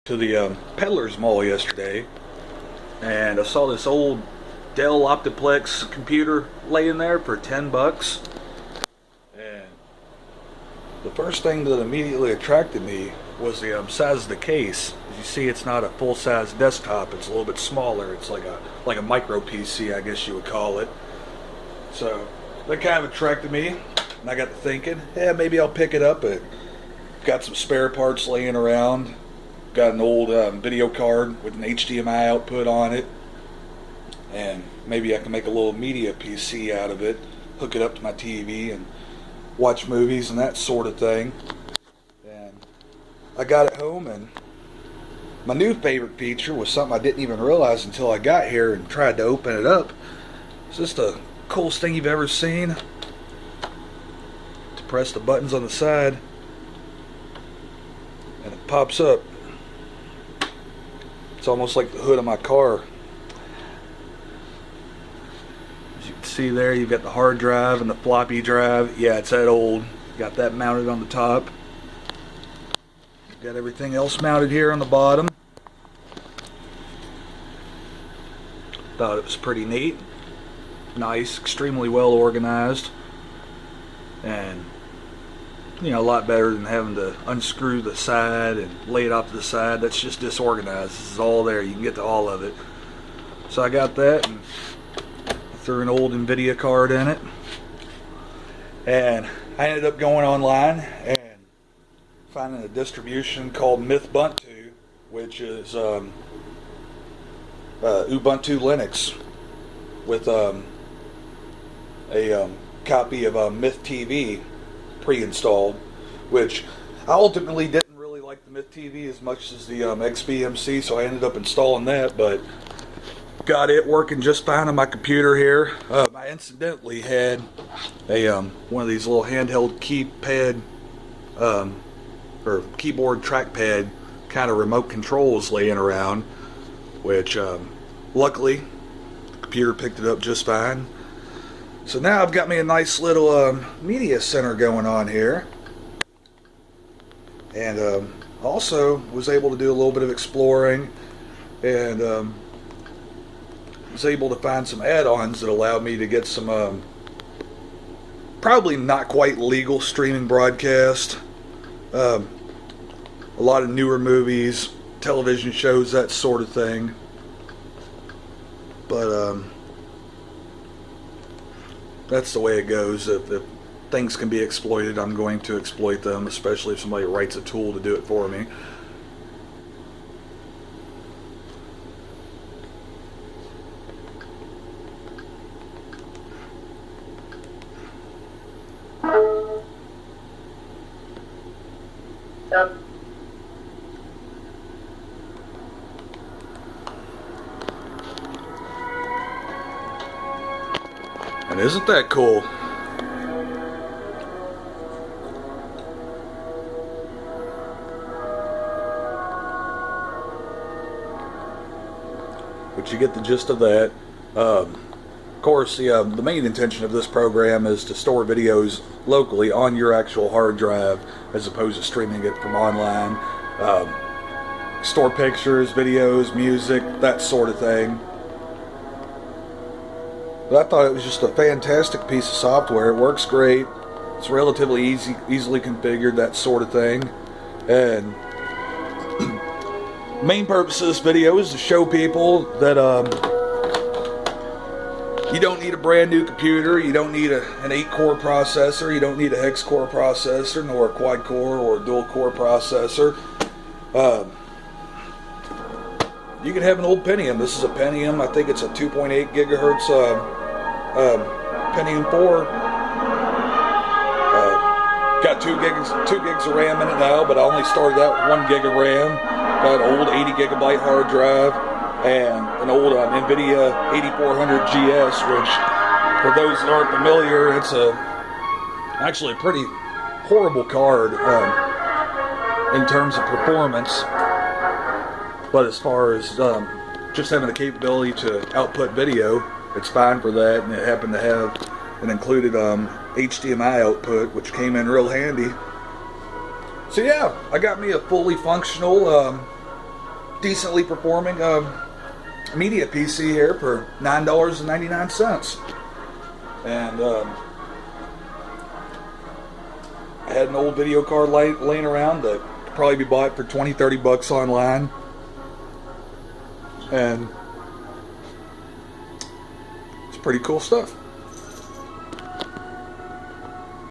To the Peddler's Mall yesterday, and I saw this old Dell Optiplex computer laying there for 10 bucks. And the first thing that immediately attracted me was the size of the case. As you see, it's not a full-size desktop, it's a little bit smaller. It's like a micro PC, I guess you would call it. So that kind of attracted me, and I got to thinking, yeah, maybe I'll pick it up. It got some spare parts laying around. Got an old video card with an HDMI output on it, and maybe I can make a little media PC out of it, hook it up to my TV and watch movies and that sort of thing. And I got it home, and my new favorite feature was something I didn't even realize until I got here and tried to open it up. It's just the coolest thing you've ever seen. To press the buttons on the side and it pops up. It's almost like the hood of my car. As you can see there, you've got the hard drive and the floppy drive. Yeah, it's that old. Got that mounted on the top. Got everything else mounted here on the bottom. Thought it was pretty neat. Nice, extremely well organized. And a lot better than having to unscrew the side and lay it off to the side. That's just disorganized. This is all there. You can get to all of it. So I got that and threw an old NVIDIA card in it. And I ended up going online and finding a distribution called Mythbuntu, which is Ubuntu Linux with a copy of MythTV pre-installed, which I ultimately didn't really like the MythTV as much as the XBMC, so I ended up installing that, but got it working just fine on my computer here. I incidentally had a one of these little handheld keypad or keyboard trackpad kind of remote controls laying around, which luckily the computer picked it up just fine. So now I've got me a nice little media center going on here, and also was able to do a little bit of exploring, and was able to find some add-ons that allowed me to get some probably not quite legal streaming broadcast, a lot of newer movies, television shows, that sort of thing. But that's the way it goes. If things can be exploited, I'm going to exploit them, especially if somebody writes a tool to do it for me. And isn't that cool? But you get the gist of that. Of course, the main intention of this program is to store videos locally on your actual hard drive, as opposed to streaming it from online. Store pictures, videos, music, that sort of thing. But I thought it was just a fantastic piece of software. It works great. It's relatively easily configured, that sort of thing. And main purpose of this video is to show people that you don't need a brand new computer. You don't need an 8-core processor. You don't need a hex-core processor, nor a quad-core or a dual-core processor. You can have an old Pentium. This is a Pentium. I think it's a 2.8 gigahertz Pentium 4. Got 2 gigs of RAM in it now, but I only started out with 1 gig of RAM. Got an old 80 gigabyte hard drive and an old NVIDIA 8400 GS, which, for those that aren't familiar, it's actually a pretty horrible card in terms of performance. But as far as just having the capability to output video, it's fine for that, and it happened to have an included HDMI output, which came in real handy. So yeah, I got me a fully functional decently performing media PC here for $9.99. And I had an old video card laying around that could probably be bought for 20-30 bucks online. And it's pretty cool stuff.